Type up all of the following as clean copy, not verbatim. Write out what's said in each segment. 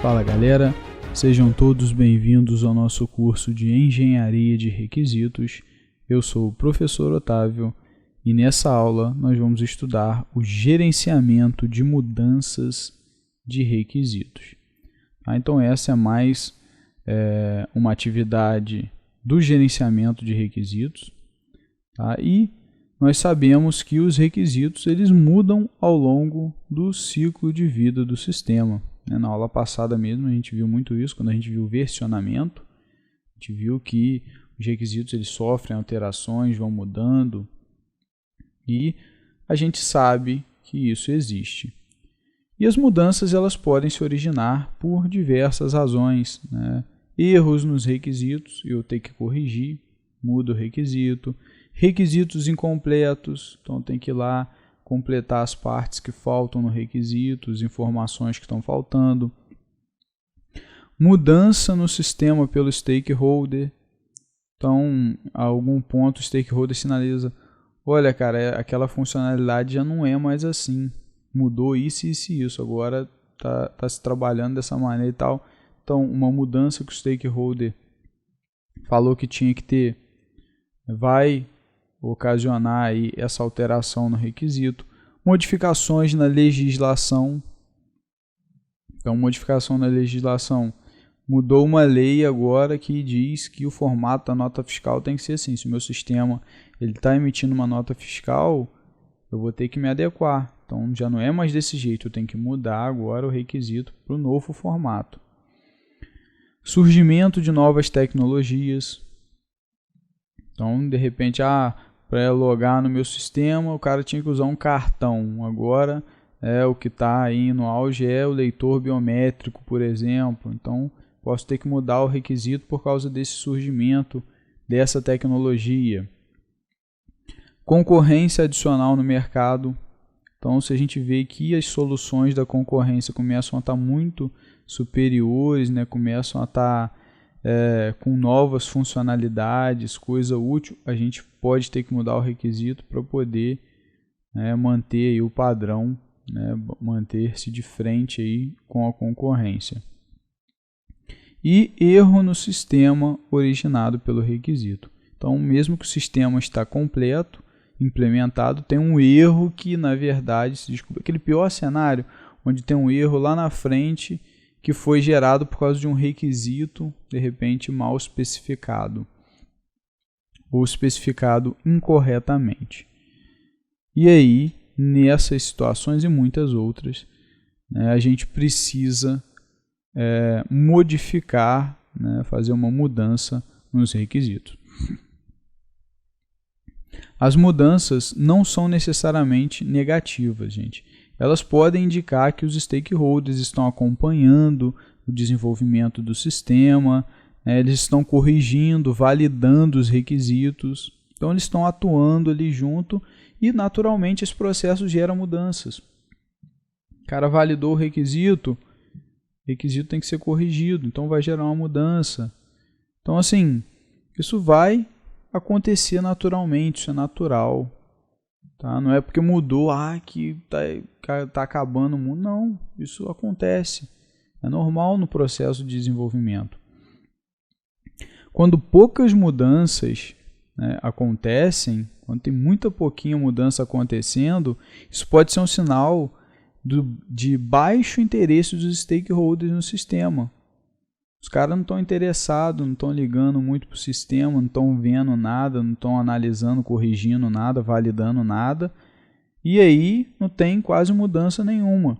Fala galera, sejam todos bem-vindos ao nosso curso de Engenharia de Requisitos. Eu sou o professor Otávio e nessa aula nós vamos estudar o gerenciamento de mudanças de requisitos. Então essa é mais uma atividade do gerenciamento de requisitos. E nós sabemos que os requisitos eles mudam ao longo do ciclo de vida do sistema. Na aula passada mesmo a gente viu muito isso, quando a gente viu o versionamento, a gente viu que os requisitos eles sofrem alterações, vão mudando, e a gente sabe que isso existe. E as mudanças elas podem se originar por diversas razões, né? Erros nos requisitos, eu tenho que corrigir, mudo o requisito, requisitos incompletos, então tem que ir lá completar as partes que faltam no requisito, as informações que estão faltando. Mudança no sistema pelo stakeholder. Então, a algum ponto o stakeholder sinaliza, olha cara, aquela funcionalidade já não é mais assim, mudou isso, isso e isso, agora tá se trabalhando dessa maneira e tal. Então, uma mudança que o stakeholder falou que tinha que ter, vai ocasionar aí essa alteração no requisito. Modificações na legislação. Então, modificação na legislação. Mudou uma lei agora que diz que o formato da nota fiscal tem que ser assim. Se o meu sistema está emitindo uma nota fiscal, eu vou ter que me adequar. Então, já não é mais desse jeito. Eu tenho que mudar agora o requisito para o novo formato. Surgimento de novas tecnologias. Então, de repente, para logar no meu sistema, o cara tinha que usar um cartão. Agora, o que está aí no auge é o leitor biométrico, por exemplo. Então, posso ter que mudar o requisito por causa desse surgimento dessa tecnologia. Concorrência adicional no mercado. Então, se a gente vê que as soluções da concorrência começam a estar muito superiores, né, começam a estar com novas funcionalidades, coisa útil, a gente pode ter que mudar o requisito para poder manter aí o padrão, né, manter-se de frente aí com a concorrência. E erro no sistema originado pelo requisito. Então, mesmo que o sistema está completo, implementado, tem um erro que, na verdade, se descobre aquele pior cenário, onde tem um erro lá na frente que foi gerado por causa de um requisito, de repente, mal especificado, ou especificado incorretamente. E aí, nessas situações e muitas outras, né, a gente precisa modificar, né, fazer uma mudança nos requisitos. As mudanças não são necessariamente negativas, gente. Elas podem indicar que os stakeholders estão acompanhando o desenvolvimento do sistema, eles estão corrigindo, validando os requisitos, então eles estão atuando ali junto e naturalmente esse processo gera mudanças. O cara validou o requisito tem que ser corrigido, então vai gerar uma mudança. Então assim, isso vai acontecer naturalmente, isso é natural. Tá? Não é porque mudou que tá acabando o mundo. Não, isso acontece. É normal no processo de desenvolvimento. Quando poucas mudanças, né, acontecem, quando tem muita pouquinha mudança acontecendo, isso pode ser um sinal de baixo interesse dos stakeholders no sistema. Os caras não estão interessados, não estão ligando muito para o sistema, não estão vendo nada, não estão analisando, corrigindo nada, validando nada. E aí não tem quase mudança nenhuma.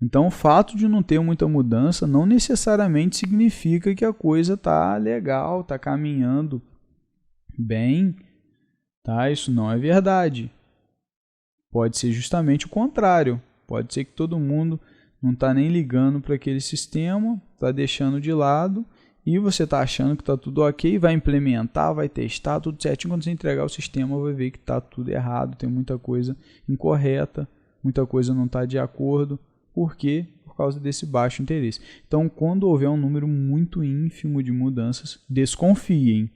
Então o fato de não ter muita mudança não necessariamente significa que a coisa está legal, está caminhando bem. Tá? Isso não é verdade. Pode ser justamente o contrário. Pode ser que todo mundo não está nem ligando para aquele sistema, está deixando de lado e você está achando que está tudo ok, vai implementar, vai testar tudo certinho. Quando você entregar o sistema, vai ver que está tudo errado, tem muita coisa incorreta, muita coisa não está de acordo. Por quê? Por causa desse baixo interesse. Então, quando houver um número muito ínfimo de mudanças, desconfiem.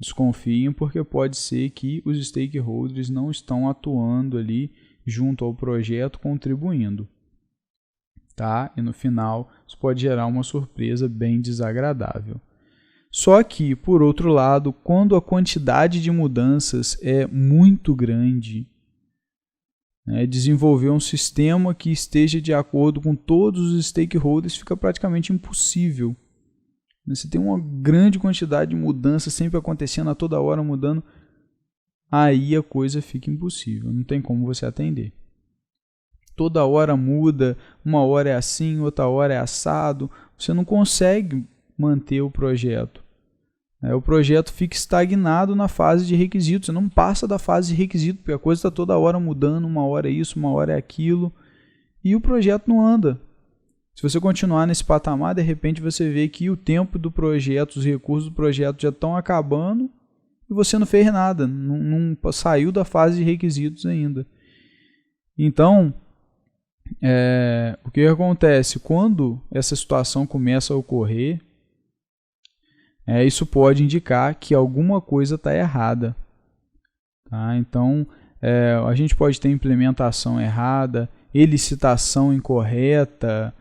desconfiem, porque pode ser que os stakeholders não estão atuando ali junto ao projeto, contribuindo. Tá? E no final, isso pode gerar uma surpresa bem desagradável. Só que, por outro lado, quando a quantidade de mudanças é muito grande, desenvolver um sistema que esteja de acordo com todos os stakeholders fica praticamente impossível. Você tem uma grande quantidade de mudanças sempre acontecendo, a toda hora mudando, aí a coisa fica impossível, não tem como você atender. Toda hora muda, uma hora é assim, outra hora é assado, você não consegue manter o projeto. O projeto fica estagnado na fase de requisitos, você não passa da fase de requisito, porque a coisa está toda hora mudando, uma hora é isso, uma hora é aquilo, e o projeto não anda. Se você continuar nesse patamar, de repente você vê que o tempo do projeto, os recursos do projeto já estão acabando e você não fez nada, não saiu da fase de requisitos ainda. Então, o que acontece? Quando essa situação começa a ocorrer, isso pode indicar que alguma coisa está errada. Tá? Então, a gente pode ter implementação errada, elicitação incorreta,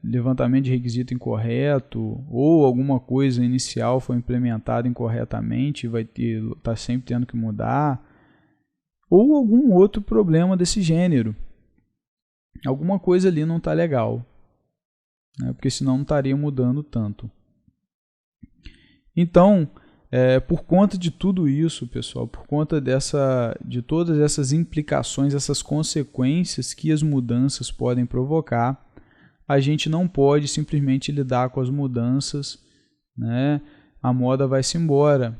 levantamento de requisito incorreto, ou alguma coisa inicial foi implementada incorretamente, vai estar sempre tendo que mudar, ou algum outro problema desse gênero. Alguma coisa ali não está legal, porque senão não estaria mudando tanto. Então, por conta de tudo isso, pessoal, por conta de todas essas implicações, essas consequências que as mudanças podem provocar, a gente não pode simplesmente lidar com as mudanças, a moda vai-se embora.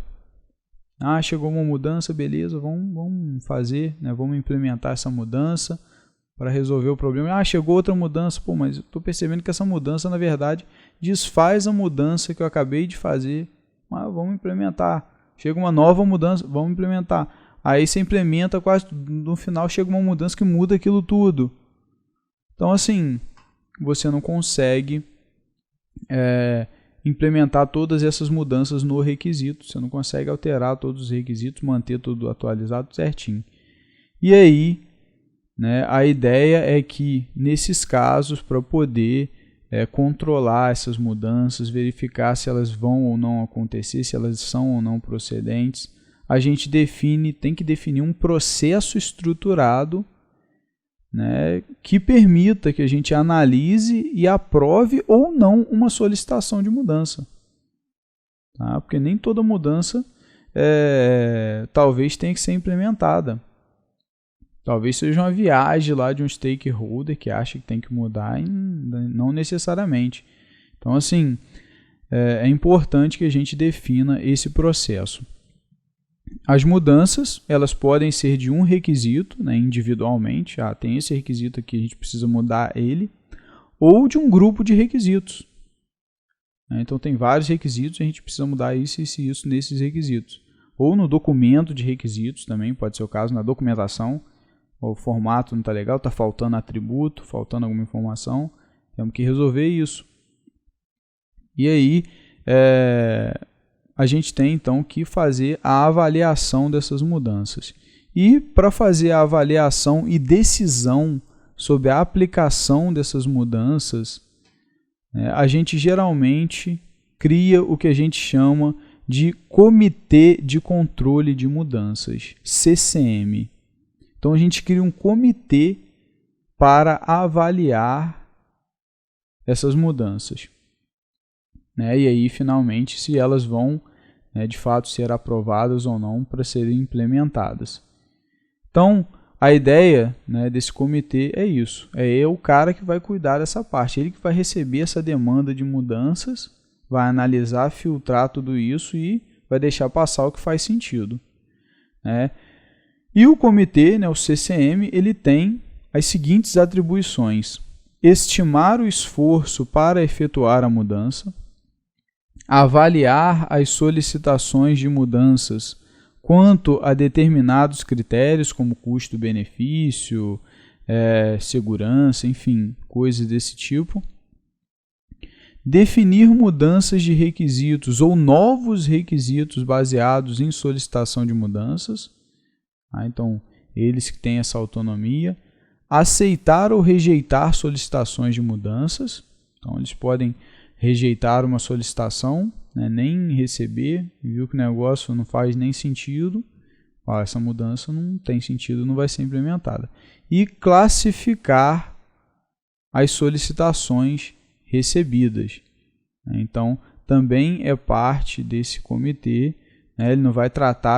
Chegou uma mudança, beleza, vamos fazer, vamos implementar essa mudança para resolver o problema. Chegou outra mudança, mas eu estou percebendo que essa mudança, na verdade, desfaz a mudança que eu acabei de fazer, mas vamos implementar. Chega uma nova mudança, vamos implementar. Aí você implementa, quase no final chega uma mudança que muda aquilo tudo. Então, assim, você não consegue implementar todas essas mudanças no requisito, você não consegue alterar todos os requisitos, manter tudo atualizado certinho. E aí, a ideia é que, nesses casos, para poder controlar essas mudanças, verificar se elas vão ou não acontecer, se elas são ou não procedentes, a gente tem que definir um processo estruturado, que permita que a gente analise e aprove ou não uma solicitação de mudança. Tá? Porque nem toda mudança talvez tenha que ser implementada. Talvez seja uma viagem lá de um stakeholder que acha que tem que mudar, e não necessariamente. Então, assim, é importante que a gente defina esse processo. As mudanças, elas podem ser de um requisito, individualmente, tem esse requisito aqui, a gente precisa mudar ele, ou de um grupo de requisitos. Então, tem vários requisitos, a gente precisa mudar isso e isso nesses requisitos. Ou no documento de requisitos também, pode ser o caso, na documentação, o formato não está legal, está faltando atributo, faltando alguma informação, temos que resolver isso. E aí, a gente tem então que fazer a avaliação dessas mudanças. E para fazer a avaliação e decisão sobre a aplicação dessas mudanças, a gente geralmente cria o que a gente chama de Comitê de Controle de Mudanças, CCM. Então a gente cria um comitê para avaliar essas mudanças. E aí, finalmente, se elas vão de fato ser aprovadas ou não para serem implementadas. Então, a ideia desse comitê é isso. É o cara que vai cuidar dessa parte. Ele que vai receber essa demanda de mudanças, vai analisar, filtrar tudo isso e vai deixar passar o que faz sentido. E o comitê, o CCM, ele tem as seguintes atribuições: estimar o esforço para efetuar a mudança, avaliar as solicitações de mudanças quanto a determinados critérios, como custo-benefício, segurança, enfim, coisas desse tipo. definir mudanças de requisitos ou novos requisitos baseados em solicitação de mudanças. Então, eles que têm essa autonomia. Aceitar ou rejeitar solicitações de mudanças. Então, eles podem rejeitar uma solicitação, né, nem receber, viu que o negócio não faz nem sentido. Essa mudança não tem sentido, não vai ser implementada. E classificar as solicitações recebidas. Então, também é parte desse comitê, né? Ele não vai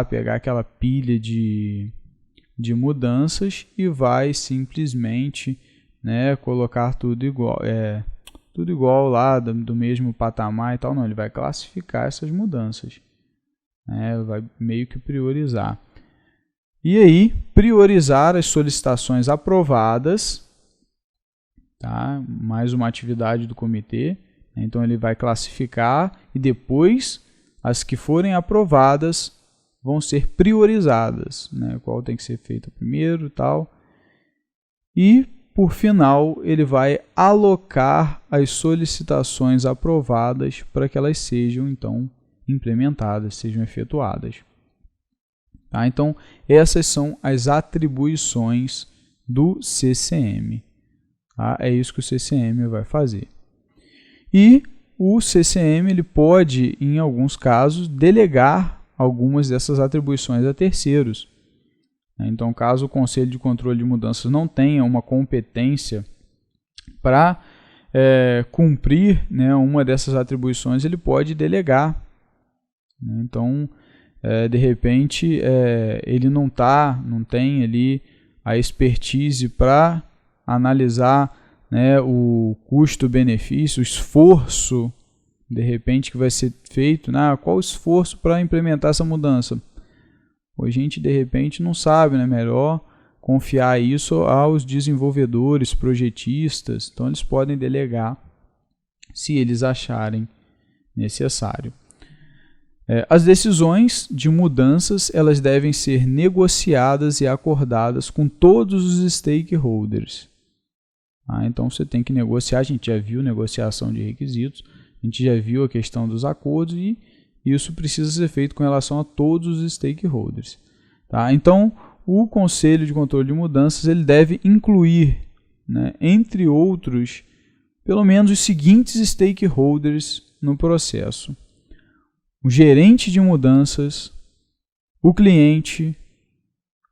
pegar aquela pilha de mudanças e vai simplesmente, né, colocar tudo igual lá, do mesmo patamar e tal. Não, ele vai classificar essas mudanças, né? Vai meio que priorizar. E aí, priorizar as solicitações aprovadas, tá? Mais uma atividade do comitê. Então, ele vai classificar e depois as que forem aprovadas vão ser priorizadas, né? Qual tem que ser feita primeiro e tal. E, por final, ele vai alocar as solicitações aprovadas para que elas sejam, então, implementadas, sejam efetuadas. Tá? Então, essas são as atribuições do CCM. Tá? É isso que o CCM vai fazer. E o CCM ele pode, em alguns casos, delegar algumas dessas atribuições a terceiros. Então, caso o Conselho de Controle de Mudanças não tenha uma competência para cumprir, né, uma dessas atribuições, ele pode delegar. Então, de repente, ele não tem ali a expertise para analisar, né, o custo-benefício, o esforço, de repente, que vai ser feito, né? Qual o esforço para implementar essa mudança? A gente, de repente, não sabe, né? Melhor confiar isso aos desenvolvedores, projetistas. Então, eles podem delegar se eles acharem necessário. As decisões de mudanças elas devem ser negociadas e acordadas com todos os stakeholders. Então, você tem que negociar. A gente já viu negociação de requisitos, a gente já viu a questão dos acordos e isso precisa ser feito com relação a todos os stakeholders. Tá? Então, o Conselho de Controle de Mudanças ele deve incluir, né, entre outros, pelo menos os seguintes stakeholders no processo: o gerente de mudanças, o cliente.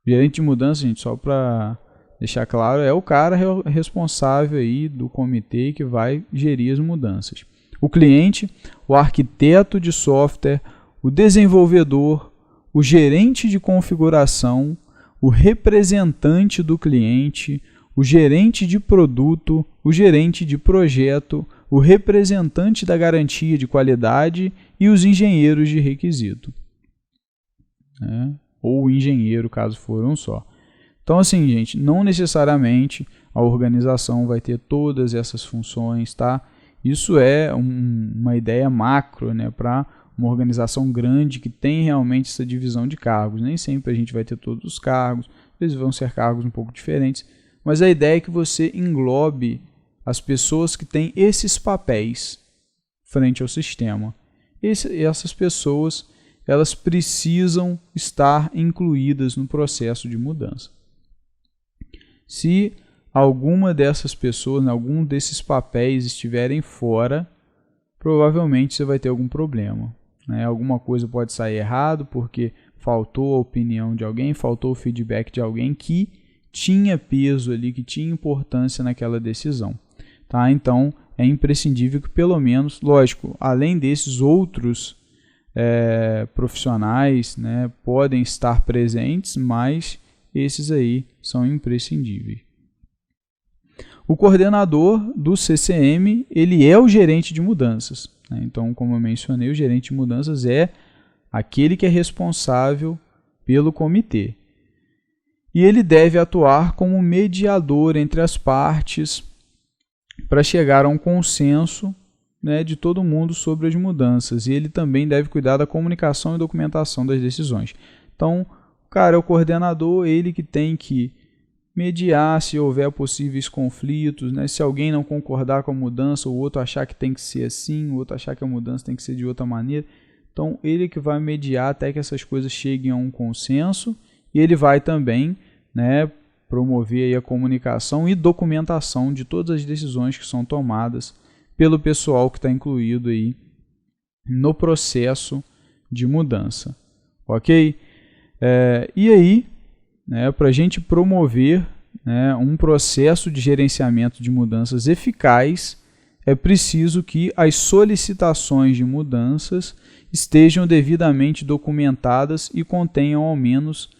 O gerente de mudanças, gente, só para deixar claro, é o cara responsável aí do comitê que vai gerir as mudanças. O cliente, o arquiteto de software, o desenvolvedor, o gerente de configuração, o representante do cliente, o gerente de produto, o gerente de projeto, o representante da garantia de qualidade e os engenheiros de requisito. Ou o engenheiro, caso for um só. Então, assim, gente, não necessariamente a organização vai ter todas essas funções, tá? Isso é uma ideia macro, né, para uma organização grande que tem realmente essa divisão de cargos. Nem sempre a gente vai ter todos os cargos, eles vão ser cargos um pouco diferentes, mas a ideia é que você englobe as pessoas que têm esses papéis frente ao sistema. Essas pessoas elas precisam estar incluídas no processo de mudança. Se alguma dessas pessoas, né, algum desses papéis estiverem fora, provavelmente você vai ter algum problema. Né? Alguma coisa pode sair errado porque faltou a opinião de alguém, faltou o feedback de alguém que tinha peso ali, que tinha importância naquela decisão. Tá? Então, é imprescindível que pelo menos, lógico, além desses outros profissionais, né, podem estar presentes, mas esses aí são imprescindíveis. O coordenador do CCM, ele é o gerente de mudanças. Né? Então, como eu mencionei, o gerente de mudanças é aquele que é responsável pelo comitê. E ele deve atuar como mediador entre as partes para chegar a um consenso, né, de todo mundo sobre as mudanças. E ele também deve cuidar da comunicação e documentação das decisões. Então, o cara é o coordenador, ele que tem que mediar se houver possíveis conflitos, né? Se alguém não concordar com a mudança, o outro achar que tem que ser assim, o outro achar que a mudança tem que ser de outra maneira. Então, ele que vai mediar até que essas coisas cheguem a um consenso, e ele vai também, né, promover aí a comunicação e documentação de todas as decisões que são tomadas pelo pessoal que está incluído aí no processo de mudança. Ok? E aí, né, para a gente promover, né, um processo de gerenciamento de mudanças eficaz, é preciso que as solicitações de mudanças estejam devidamente documentadas e contenham ao menos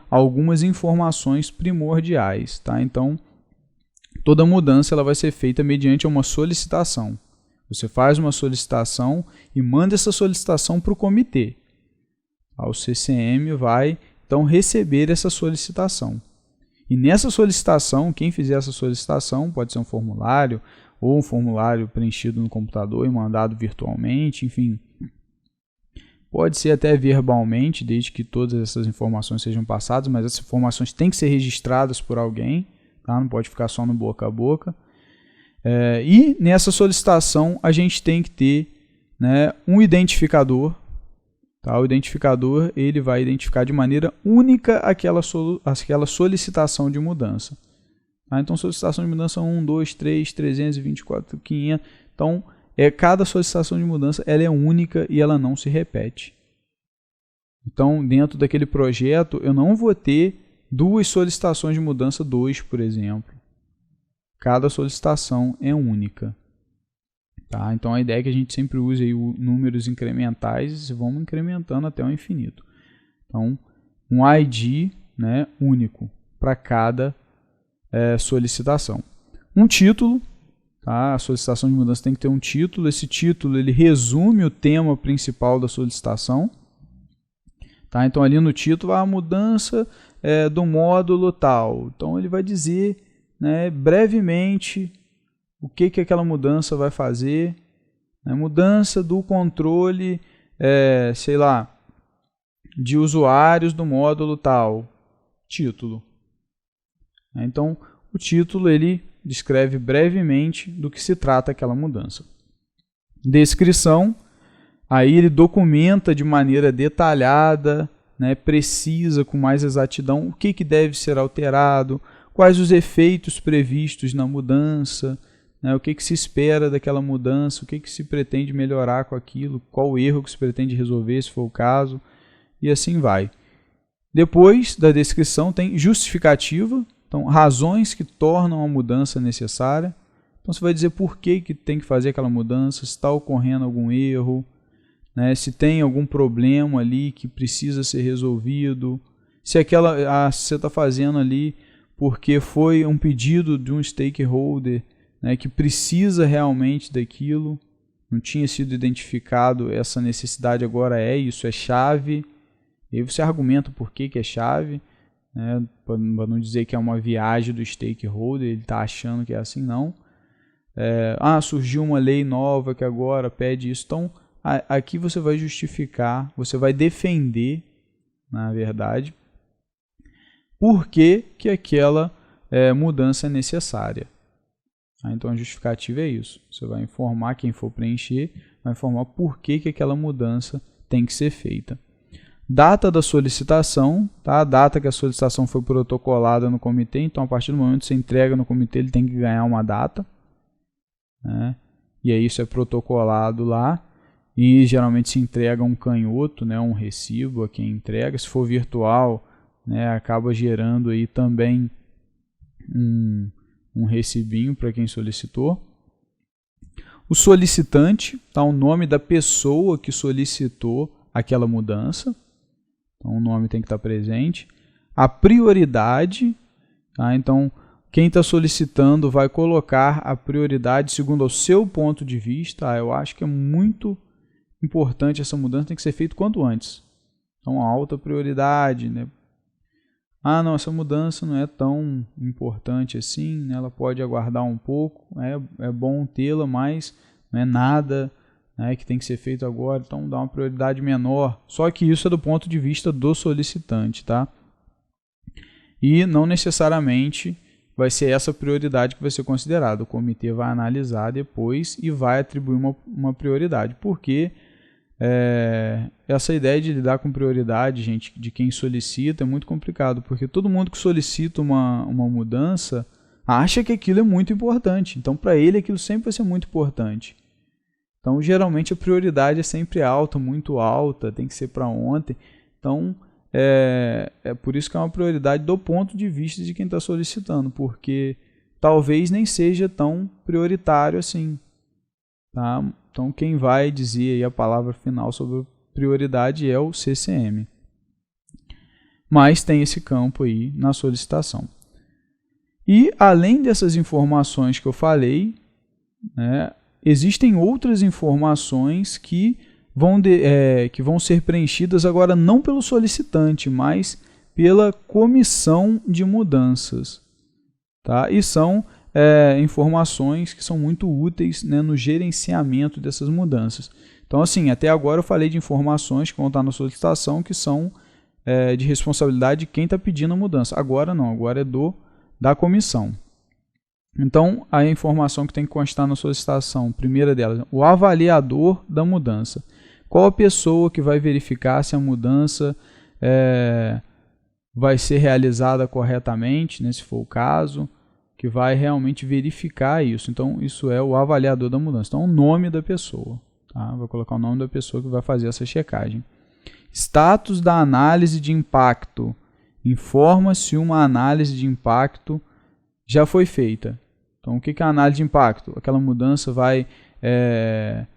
algumas informações primordiais. Tá? Então, toda mudança ela vai ser feita mediante uma solicitação. Você faz uma solicitação e manda essa solicitação para o comitê. O CCM vai então receber essa solicitação. E nessa solicitação, quem fizer essa solicitação, pode ser um formulário, ou um formulário preenchido no computador e mandado virtualmente, enfim. Pode ser até verbalmente, desde que todas essas informações sejam passadas, mas essas informações têm que ser registradas por alguém, tá? Não pode ficar só no boca a boca. E nessa solicitação a gente tem que ter, né, um identificador. Tá? O identificador ele vai identificar de maneira única aquela solicitação de mudança. Tá? Então, solicitação de mudança 1, 2, 3, 324, 500. Então, cada solicitação de mudança ela é única e ela não se repete. Então, dentro daquele projeto, eu não vou ter duas solicitações de mudança 2, por exemplo. Cada solicitação é única. Tá? Então a ideia é que a gente sempre use aí números incrementais e vamos incrementando até o infinito. Então, um ID, né, único para cada solicitação. Um título, tá? A solicitação de mudança tem que ter um título. Esse título ele resume o tema principal da solicitação. Tá? Então ali no título a mudança do módulo tal. Então ele vai dizer, né, brevemente o que aquela mudança vai fazer. Mudança do controle, sei lá, de usuários do módulo tal. Título. Então, o título ele descreve brevemente do que se trata aquela mudança. Descrição, aí ele documenta de maneira detalhada, né, precisa, com mais exatidão, o que deve ser alterado, quais os efeitos previstos na mudança, né, o que se espera daquela mudança, o que se pretende melhorar com aquilo, qual o erro que se pretende resolver, se for o caso, e assim vai. Depois da descrição tem justificativa, então razões que tornam a mudança necessária. Então você vai dizer por que tem que fazer aquela mudança, se está ocorrendo algum erro, né, se tem algum problema ali que precisa ser resolvido, se você está fazendo ali porque foi um pedido de um stakeholder, né, que precisa realmente daquilo, não tinha sido identificado essa necessidade, agora isso é chave, e aí você argumenta por que é chave, né, para não dizer que é uma viagem do stakeholder, ele está achando que é assim, não. Surgiu uma lei nova que agora pede isso, então aqui você vai justificar, você vai defender, na verdade, por que aquela mudança é necessária. Então a justificativa é isso. Você vai informar quem for preencher, vai informar por que aquela mudança tem que ser feita. Data da solicitação, tá? A data que a solicitação foi protocolada no comitê, então a partir do momento que você entrega no comitê, ele tem que ganhar uma data, né? E aí isso é protocolado lá, e geralmente se entrega um canhoto, né? Um recibo a quem entrega. Se for virtual, né? Acaba gerando aí também um recibinho para quem solicitou. O solicitante, tá? O nome da pessoa que solicitou aquela mudança. Então o nome tem que estar presente. A prioridade, tá? Então quem está solicitando vai colocar a prioridade segundo o seu ponto de vista. Eu acho que é muito importante essa mudança, tem que ser feita quanto antes. Então alta prioridade, né? Não, essa mudança não é tão importante assim, né? Ela pode aguardar um pouco, é bom tê-la, mas não é nada, né, que tem que ser feito agora, então dá uma prioridade menor. Só que isso é do ponto de vista do solicitante, tá? E não necessariamente vai ser essa prioridade que vai ser considerada. O comitê vai analisar depois e vai atribuir uma prioridade. Porque essa ideia de lidar com prioridade, gente, de quem solicita, é muito complicado. Porque todo mundo que solicita uma mudança acha que aquilo é muito importante. Então, para ele, aquilo sempre vai ser muito importante. Então, geralmente, a prioridade é sempre alta, muito alta, tem que ser para ontem. Então, é por isso que é uma prioridade do ponto de vista de quem está solicitando, porque talvez nem seja tão prioritário assim. Tá? Então, quem vai dizer aí a palavra final sobre prioridade é o CCM. Mas tem esse campo aí na solicitação. E, além dessas informações que eu falei, né, existem outras informações que vão ser preenchidas agora não pelo solicitante, mas pela comissão de mudanças. Tá? E são informações que são muito úteis, né, no gerenciamento dessas mudanças. Então, assim, até agora eu falei de informações que vão estar na solicitação que são de responsabilidade de quem está pedindo a mudança. Agora não, agora é da comissão. Então, a informação que tem que constar na solicitação, primeira delas, o avaliador da mudança. Qual a pessoa que vai verificar se a mudança vai ser realizada corretamente, né, se for o caso, que vai realmente verificar isso. Então, isso é o avaliador da mudança. Então, o nome da pessoa. Tá? Vou colocar o nome da pessoa que vai fazer essa checagem. Status da análise de impacto. Informa se uma análise de impacto já foi feita. Então, o que é a análise de impacto? Aquela mudança vai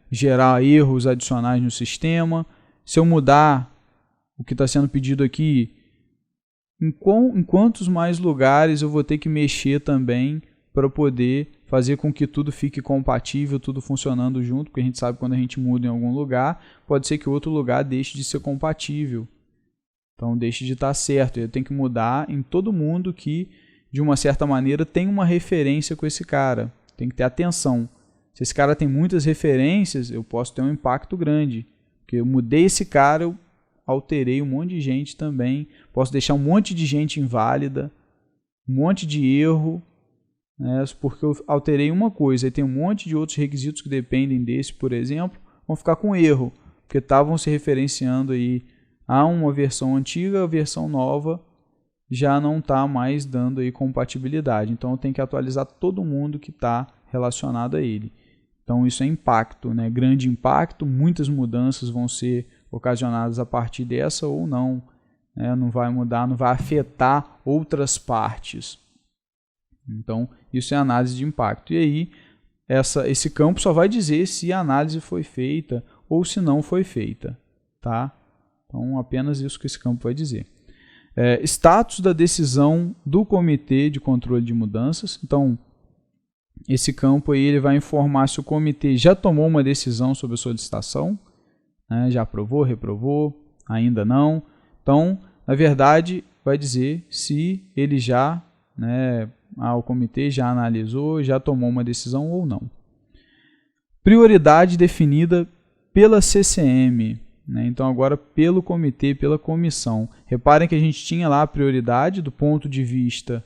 gerar erros adicionais no sistema. Se eu mudar o que está sendo pedido aqui, em quantos mais lugares eu vou ter que mexer também para poder fazer com que tudo fique compatível, tudo funcionando junto, porque a gente sabe que quando a gente muda em algum lugar, pode ser que outro lugar deixe de ser compatível. Então, deixe de estar certo. Eu tenho que mudar em todo mundo que, de uma certa maneira, tem uma referência com esse cara. Tem que ter atenção. Se esse cara tem muitas referências, eu posso ter um impacto grande. Porque eu mudei esse cara, eu alterei um monte de gente também. Posso deixar um monte de gente inválida, um monte de erro, né, porque eu alterei uma coisa. E tem um monte de outros requisitos que dependem desse, por exemplo, vão ficar com erro. Porque estavam se referenciando aí a uma versão antiga, a versão nova já não está mais dando aí compatibilidade. Então eu tenho que atualizar todo mundo que está relacionado a ele. Então isso é impacto, né? Grande impacto, muitas mudanças vão ser ocasionadas a partir dessa ou não, né? Não vai mudar, não vai afetar outras partes. Então isso é análise de impacto. E aí esse campo só vai dizer se a análise foi feita ou se não foi feita. Tá? Então apenas isso que esse campo vai dizer. Status da decisão do Comitê de Controle de Mudanças. Então, esse campo aí ele vai informar se o comitê já tomou uma decisão sobre a solicitação, né, já aprovou, reprovou, ainda não. Então, na verdade, vai dizer se ele já, né, o comitê já analisou, já tomou uma decisão ou não. Prioridade definida pela CCM. Então, agora pelo comitê, pela comissão. Reparem que a gente tinha lá a prioridade do ponto de vista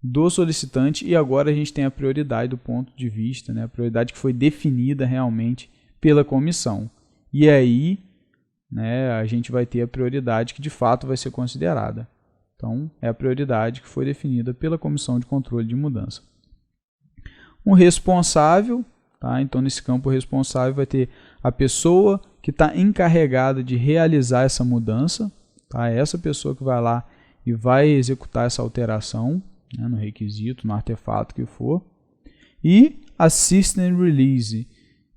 do solicitante e agora a gente tem a prioridade do ponto de vista, né, a prioridade que foi definida realmente pela comissão. E aí, né, a gente vai ter a prioridade que de fato vai ser considerada. Então, é a prioridade que foi definida pela Comissão de Controle de Mudança. Um responsável, tá? Então, nesse campo responsável vai ter a pessoa que está encarregada de realizar essa mudança, tá? É essa pessoa que vai lá e vai executar essa alteração, né, no requisito, no artefato que for. E a System Release,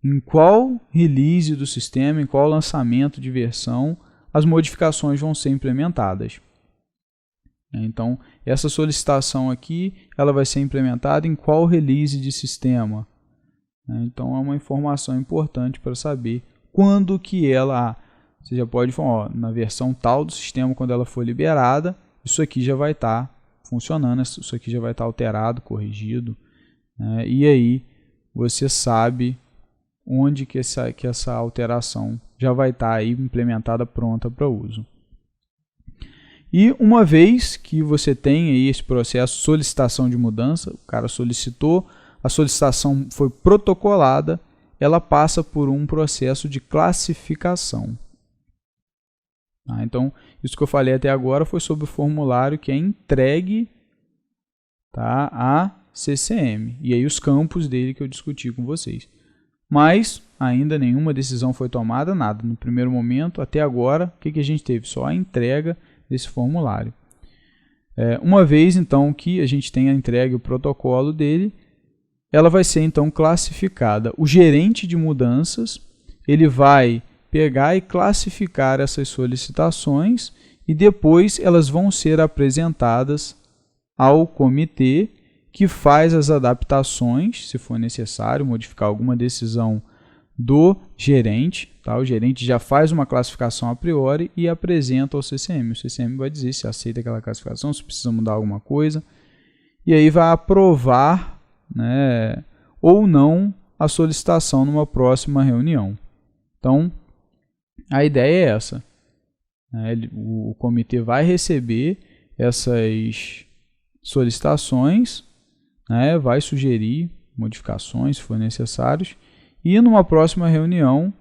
em qual release do sistema, em qual lançamento de versão as modificações vão ser implementadas. Então, essa solicitação aqui ela vai ser implementada em qual release de sistema. Então, é uma informação importante para saber quando que ela... Você já pode falar, ó, na versão tal do sistema, quando ela for liberada, isso aqui já vai estar funcionando, isso aqui já vai estar alterado, corrigido, né? E aí você sabe onde que essa alteração já vai estar aí implementada, pronta para uso. E uma vez que você tem aí esse processo de solicitação de mudança, o cara solicitou, a solicitação foi protocolada, ela passa por um processo de classificação. Tá? Então, isso que eu falei até agora foi sobre o formulário que é entregue, tá, à CCM. E aí os campos dele que eu discuti com vocês. Mas ainda nenhuma decisão foi tomada, nada. No primeiro momento, até agora, o que a gente teve? Só a entrega desse formulário. Uma vez, então, que a gente tenha entregue o protocolo dele, ela vai ser, então, classificada. O gerente de mudanças, ele vai pegar e classificar essas solicitações e depois elas vão ser apresentadas ao comitê, que faz as adaptações, se for necessário, modificar alguma decisão do gerente. Tá? O gerente já faz uma classificação a priori e apresenta ao CCM. O CCM vai dizer se aceita aquela classificação, se precisa mudar alguma coisa. E aí vai aprovar, né, ou não a solicitação numa próxima reunião. Então, a ideia é essa. O comitê vai receber essas solicitações, né, vai sugerir modificações, se for necessários, e numa próxima reunião,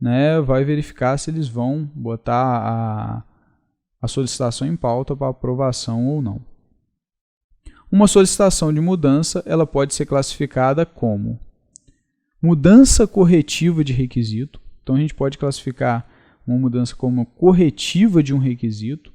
né, vai verificar se eles vão botar a solicitação em pauta para aprovação ou não. Uma solicitação de mudança, ela pode ser classificada como mudança corretiva de requisito. Então, a gente pode classificar uma mudança como corretiva de um requisito.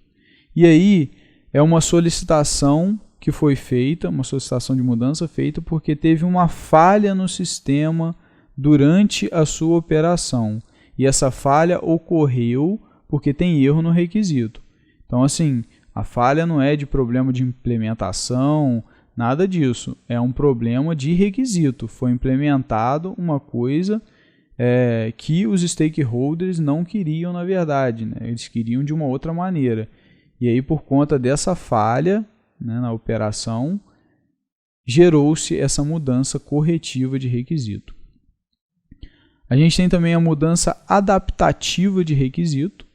E aí, é uma solicitação que foi feita, uma solicitação de mudança feita porque teve uma falha no sistema durante a sua operação. E essa falha ocorreu porque tem erro no requisito. Então, assim, a falha não é de problema de implementação, nada disso. É um problema de requisito. Foi implementado uma coisa que os stakeholders não queriam, na verdade, né? Eles queriam de uma outra maneira. E aí, por conta dessa falha, né, na operação, gerou-se essa mudança corretiva de requisito. A gente tem também a mudança adaptativa de requisito,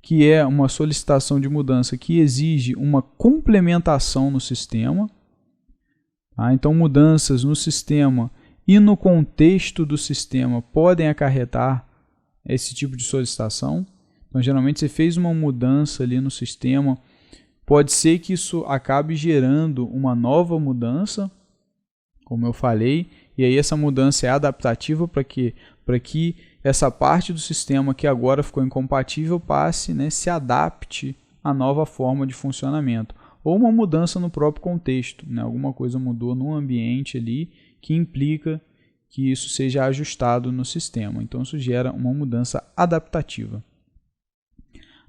que é uma solicitação de mudança que exige uma complementação no sistema. Tá? Então, mudanças no sistema e no contexto do sistema podem acarretar esse tipo de solicitação. Então, geralmente, você fez uma mudança ali no sistema, pode ser que isso acabe gerando uma nova mudança, como eu falei, e aí essa mudança é adaptativa para que essa parte do sistema que agora ficou incompatível passe, né, se adapte à nova forma de funcionamento. Ou uma mudança no próprio contexto, né, alguma coisa mudou no ambiente ali que implica que isso seja ajustado no sistema. Então isso gera uma mudança adaptativa.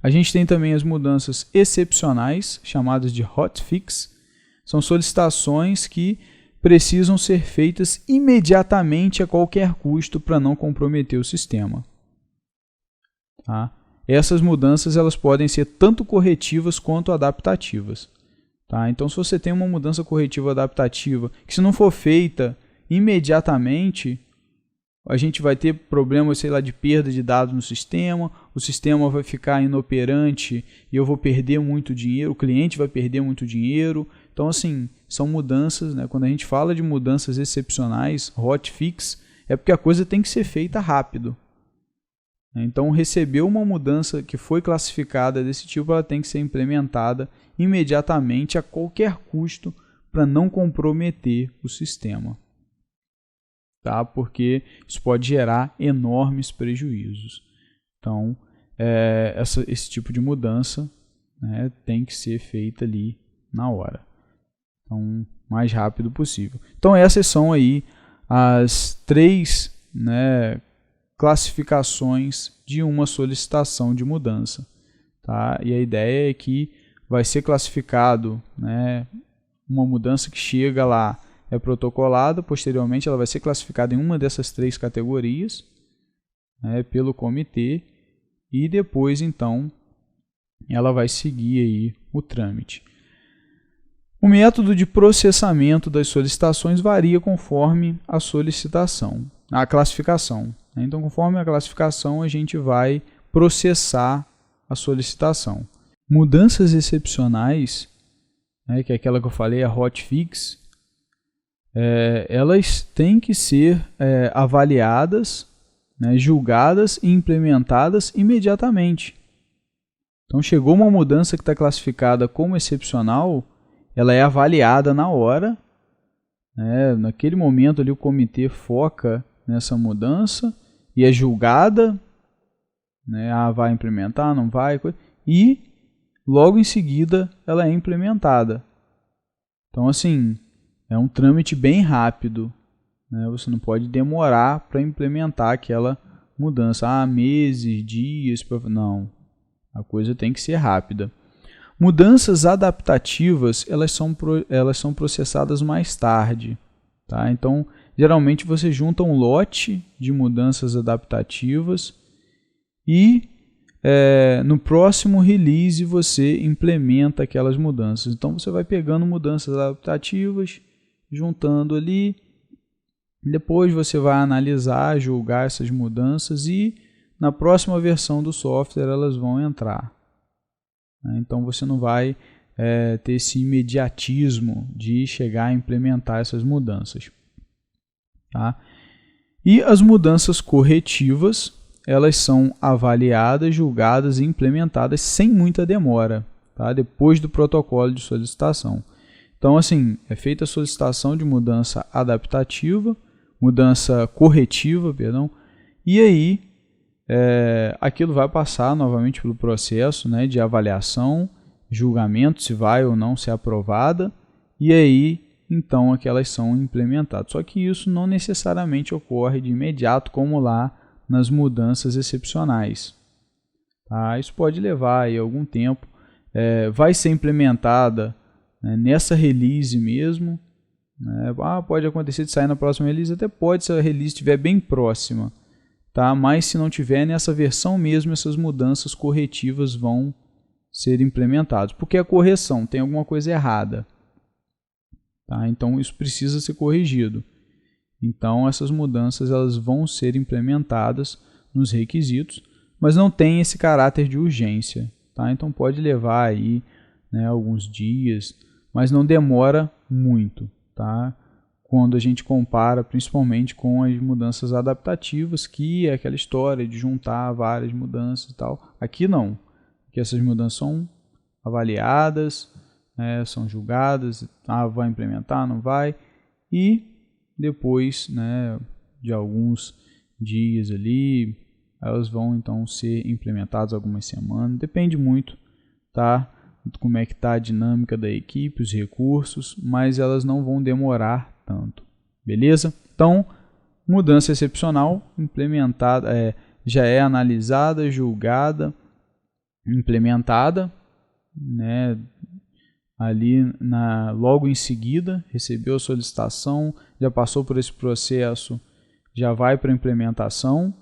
A gente tem também as mudanças excepcionais, chamadas de hotfix. São solicitações que precisam ser feitas imediatamente a qualquer custo para não comprometer o sistema. Tá? Essas mudanças elas podem ser tanto corretivas quanto adaptativas. Tá? Então, se você tem uma mudança corretiva adaptativa, que se não for feita imediatamente, a gente vai ter problemas, sei lá, de perda de dados no sistema, o sistema vai ficar inoperante e eu vou perder muito dinheiro, o cliente vai perder muito dinheiro. Então, assim, são mudanças, né? Quando a gente fala de mudanças excepcionais, hotfix, é porque a coisa tem que ser feita rápido. Então, recebeu uma mudança que foi classificada desse tipo, ela tem que ser implementada imediatamente a qualquer custo para não comprometer o sistema. Tá? Porque isso pode gerar enormes prejuízos. Então, esse tipo de mudança, né, tem que ser feita ali na hora. Então, mais rápido possível. Então, essas são aí as 3, né, classificações de uma solicitação de mudança. Tá? E a ideia é que vai ser classificado, né, uma mudança que chega lá, é protocolada, posteriormente ela vai ser classificada em uma dessas 3 categorias, né, pelo comitê, e depois, então, ela vai seguir aí o trâmite. O método de processamento das solicitações varia conforme a solicitação, a classificação. Então, conforme a classificação, a gente vai processar a solicitação. Mudanças excepcionais, né, que é aquela que eu falei, a hotfix, elas têm que ser avaliadas, né, julgadas e implementadas imediatamente. Então, chegou uma mudança que está classificada como excepcional, ela é avaliada na hora, né, naquele momento ali o comitê foca nessa mudança e é julgada, né, vai implementar, não vai, e logo em seguida ela é implementada. Então, assim, é um trâmite bem rápido, né? Você não pode demorar para implementar aquela mudança, meses, dias, não. A coisa tem que ser rápida. Mudanças adaptativas, elas são processadas mais tarde, tá? Então, geralmente você junta um lote de mudanças adaptativas e no próximo release você implementa aquelas mudanças. Então você vai pegando mudanças adaptativas, juntando ali, depois você vai analisar, julgar essas mudanças e na próxima versão do software elas vão entrar. Então você não vai ter esse imediatismo de chegar a implementar essas mudanças. Tá? E as mudanças corretivas, elas são avaliadas, julgadas e implementadas sem muita demora, tá? Depois do protocolo de solicitação. Então, assim, é feita a solicitação de mudança adaptativa, mudança corretiva, perdão, e aí aquilo vai passar novamente pelo processo, né, de avaliação, julgamento, se vai ou não ser aprovada, e aí, então, aquelas são implementadas. Só que isso não necessariamente ocorre de imediato, como lá nas mudanças excepcionais. Tá? Isso pode levar aí algum tempo. Vai ser implementada, né, nessa release mesmo. Né? Pode acontecer de sair na próxima release, até pode se a release estiver bem próxima. Tá? Mas se não tiver nessa versão mesmo, essas mudanças corretivas vão ser implementadas. Porque a correção tem alguma coisa errada. Tá? Então isso precisa ser corrigido. Então essas mudanças elas vão ser implementadas nos requisitos, mas não tem esse caráter de urgência. Tá? Então pode levar aí, né, alguns dias, mas não demora muito. Tá? Quando a gente compara principalmente com as mudanças adaptativas, que é aquela história de juntar várias mudanças e tal. Aqui não. Aqui essas mudanças são avaliadas, né, são julgadas, vai implementar, não vai, e depois, né, de alguns dias ali, elas vão então ser implementadas algumas semanas, depende muito, tá, como é que está a dinâmica da equipe, os recursos, mas elas não vão demorar tanto, beleza? Então, mudança excepcional, implementada, já é analisada, julgada, implementada, né, ali logo em seguida, recebeu a solicitação, já passou por esse processo, já vai para a implementação.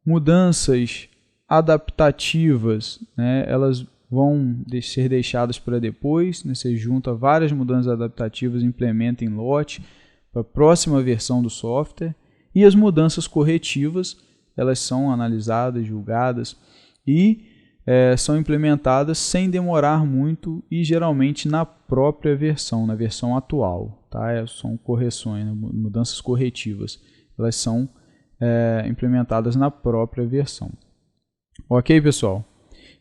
Mudanças adaptativas, né, elas vão ser deixadas para depois, né, você junta várias mudanças adaptativas, implementa em lote para a próxima versão do software. E as mudanças corretivas, elas são analisadas, julgadas e são implementadas sem demorar muito e geralmente na própria versão, na versão atual. Tá? São correções, né? Mudanças corretivas. Elas são implementadas na própria versão. Ok, pessoal?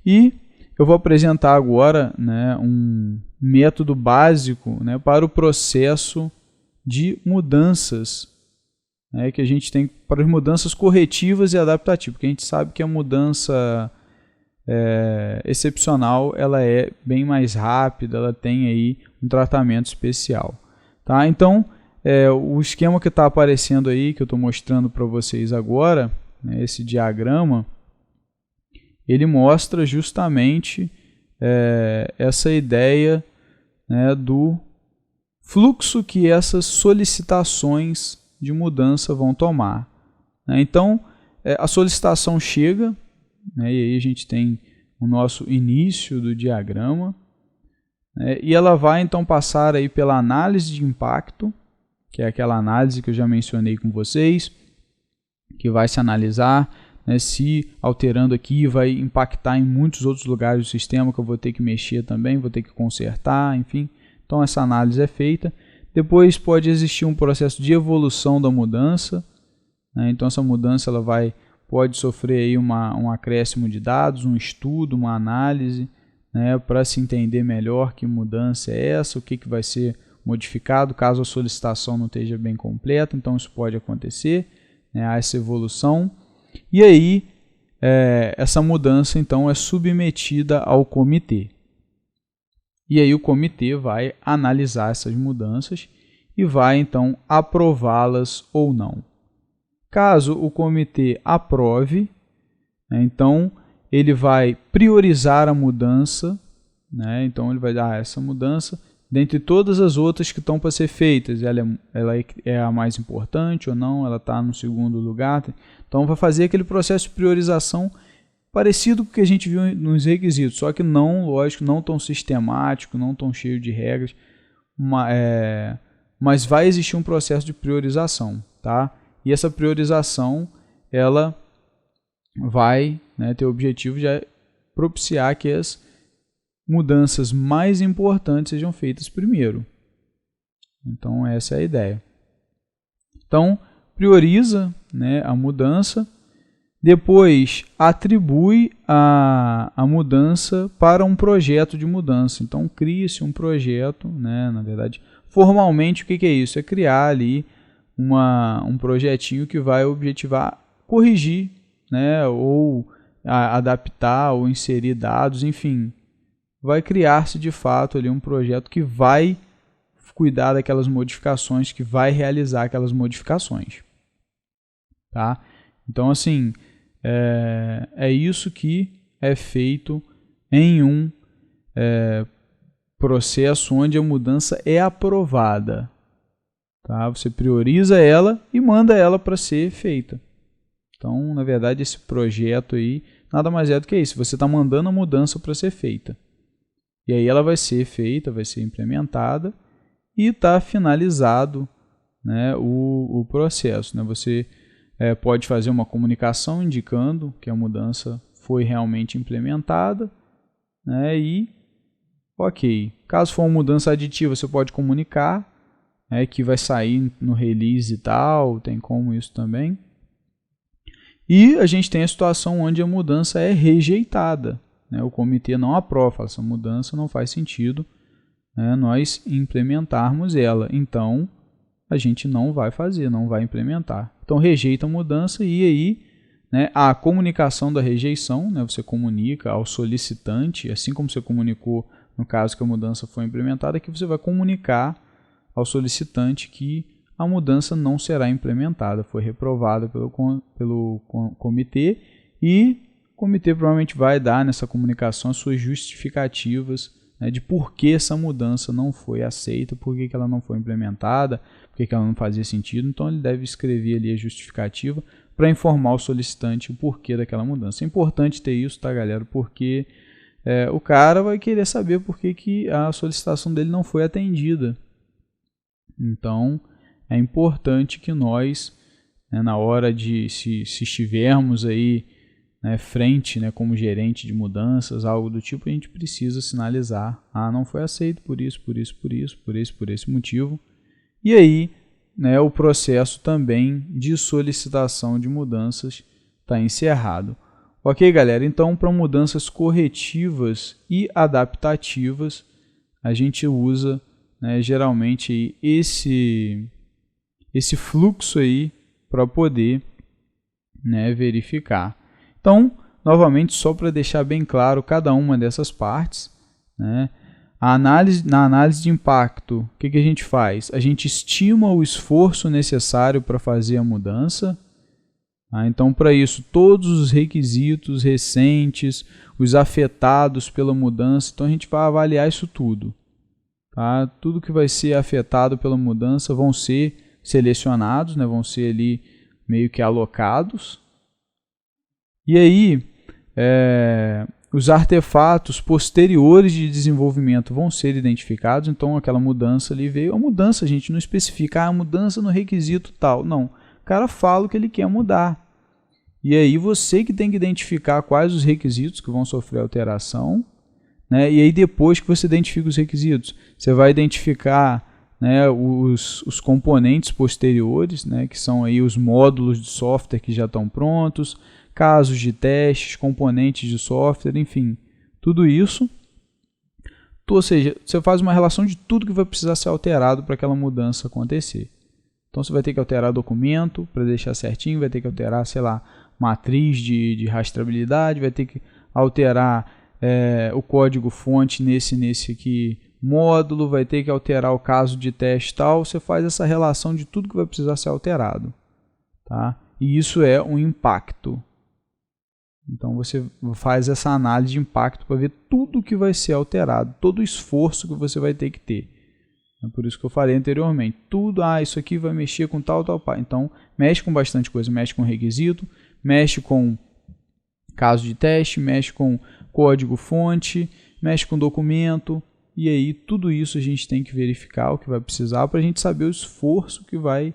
E eu vou apresentar agora, né, um método básico, né, para o processo de mudanças, né, que a gente tem para as mudanças corretivas e adaptativas, porque a gente sabe que a mudança excepcional ela é bem mais rápida, ela tem aí um tratamento especial. Tá? Então, o esquema que está aparecendo aí, que eu estou mostrando para vocês agora, né, esse diagrama, ele mostra justamente essa ideia, né, do fluxo que essas solicitações de mudança vão tomar. Né? Então, a solicitação chega, né, e aí a gente tem o nosso início do diagrama, né, e ela vai então passar aí pela análise de impacto, que é aquela análise que eu já mencionei com vocês, que vai se analisar né, se alterando aqui vai impactar em muitos outros lugares do sistema que eu vou ter que mexer também, vou ter que consertar, enfim. Então essa análise é feita. Depois pode existir um processo de evolução da mudança, né, então essa mudança ela pode sofrer aí um acréscimo de dados, um estudo, uma análise, né, para se entender melhor que mudança é essa, o que vai ser modificado, caso a solicitação não esteja bem completa, então isso pode acontecer, né, há essa evolução. E aí, essa mudança então é submetida ao comitê. E aí o comitê vai analisar essas mudanças e vai então aprová-las ou não. Caso o comitê aprove, né, então ele vai priorizar a mudança, né, então ele vai dar essa mudança, dentre todas as outras que estão para ser feitas, ela é a mais importante ou não, ela está no segundo lugar. Então vai fazer aquele processo de priorização parecido com o que a gente viu nos requisitos, só que não, lógico, não tão sistemático, não tão cheio de regras, mas vai existir um processo de priorização, tá? E essa priorização, ela vai, né, ter o objetivo de propiciar que as mudanças mais importantes sejam feitas primeiro. Então essa é a ideia. Então prioriza, né, a mudança, depois atribui a mudança para um projeto de mudança. Então cria-se um projeto, né, na verdade, formalmente o que é isso? É criar ali um projetinho que vai objetivar corrigir, né, ou adaptar ou inserir dados, enfim, vai criar-se de fato ali um projeto que vai cuidar daquelas modificações, que vai realizar aquelas modificações. Tá? Então, assim, é isso que é feito em um processo onde a mudança é aprovada. Tá? Você prioriza ela e manda ela para ser feita. Então, na verdade, esse projeto aí nada mais é do que isso. Você está mandando a mudança para ser feita. E aí ela vai ser feita, vai ser implementada e está finalizado, né, o processo. Né? Você pode fazer uma comunicação indicando que a mudança foi realmente implementada, né, e ok. Caso for uma mudança aditiva, você pode comunicar, né, que vai sair no release e tal, tem como isso também. E a gente tem a situação onde a mudança é rejeitada. Né, o comitê não aprova, essa mudança não faz sentido, né, nós implementarmos ela. Então, a gente não vai fazer, não vai implementar. Então, rejeita a mudança e aí, né, a comunicação da rejeição, né, você comunica ao solicitante, assim como você comunicou no caso que a mudança foi implementada, que você vai comunicar ao solicitante que a mudança não será implementada, foi reprovada pelo comitê e o comitê provavelmente vai dar nessa comunicação as suas justificativas, né, de por que essa mudança não foi aceita, por que ela não foi implementada, por que ela não fazia sentido. Então ele deve escrever ali a justificativa para informar o solicitante o porquê daquela mudança. É importante ter isso, tá, galera? Porque o cara vai querer saber por que a solicitação dele não foi atendida. Então é importante que nós, né, na hora de, se estivermos aí, né, frente, né, como gerente de mudanças, algo do tipo, a gente precisa sinalizar, não foi aceito por isso, por esse motivo. E aí, né, o processo também de solicitação de mudanças está encerrado. Ok, galera? Então, para mudanças corretivas e adaptativas, a gente usa, né, geralmente aí, esse fluxo aí para poder, né, verificar. Então, novamente, só para deixar bem claro cada uma dessas partes, né, na análise de impacto, o que a gente faz? A gente estima o esforço necessário para fazer a mudança. Então, para isso, todos os requisitos recentes, os afetados pela mudança, então a gente vai avaliar isso tudo. Tá? Tudo que vai ser afetado pela mudança vão ser selecionados, né? Vão ser ali meio que alocados. E aí, os artefatos posteriores de desenvolvimento vão ser identificados. Então, aquela mudança ali veio. A mudança, a gente não especifica a mudança no requisito tal. Não, o cara fala o que ele quer mudar. E aí você que tem que identificar quais os requisitos que vão sofrer alteração, né? E aí depois que você identifica os requisitos, você vai identificar, né, os componentes posteriores, né, que são aí os módulos de software que já estão prontos, casos de testes, componentes de software, enfim, tudo isso. Ou seja, você faz uma relação de tudo que vai precisar ser alterado para aquela mudança acontecer. Então você vai ter que alterar documento para deixar certinho, vai ter que alterar, sei lá, matriz de rastreabilidade, vai ter que alterar o código-fonte nesse aqui módulo, vai ter que alterar o caso de teste e tal. Você faz essa relação de tudo que vai precisar ser alterado. Tá? E isso é um impacto. Então você faz essa análise de impacto para ver tudo que vai ser alterado, todo o esforço que você vai ter que ter. É por isso que eu falei anteriormente, tudo, isso aqui vai mexer com tal. Então mexe com bastante coisa, mexe com requisito, mexe com caso de teste, mexe com código-fonte, mexe com documento, e aí tudo isso a gente tem que verificar o que vai precisar para a gente saber o esforço que vai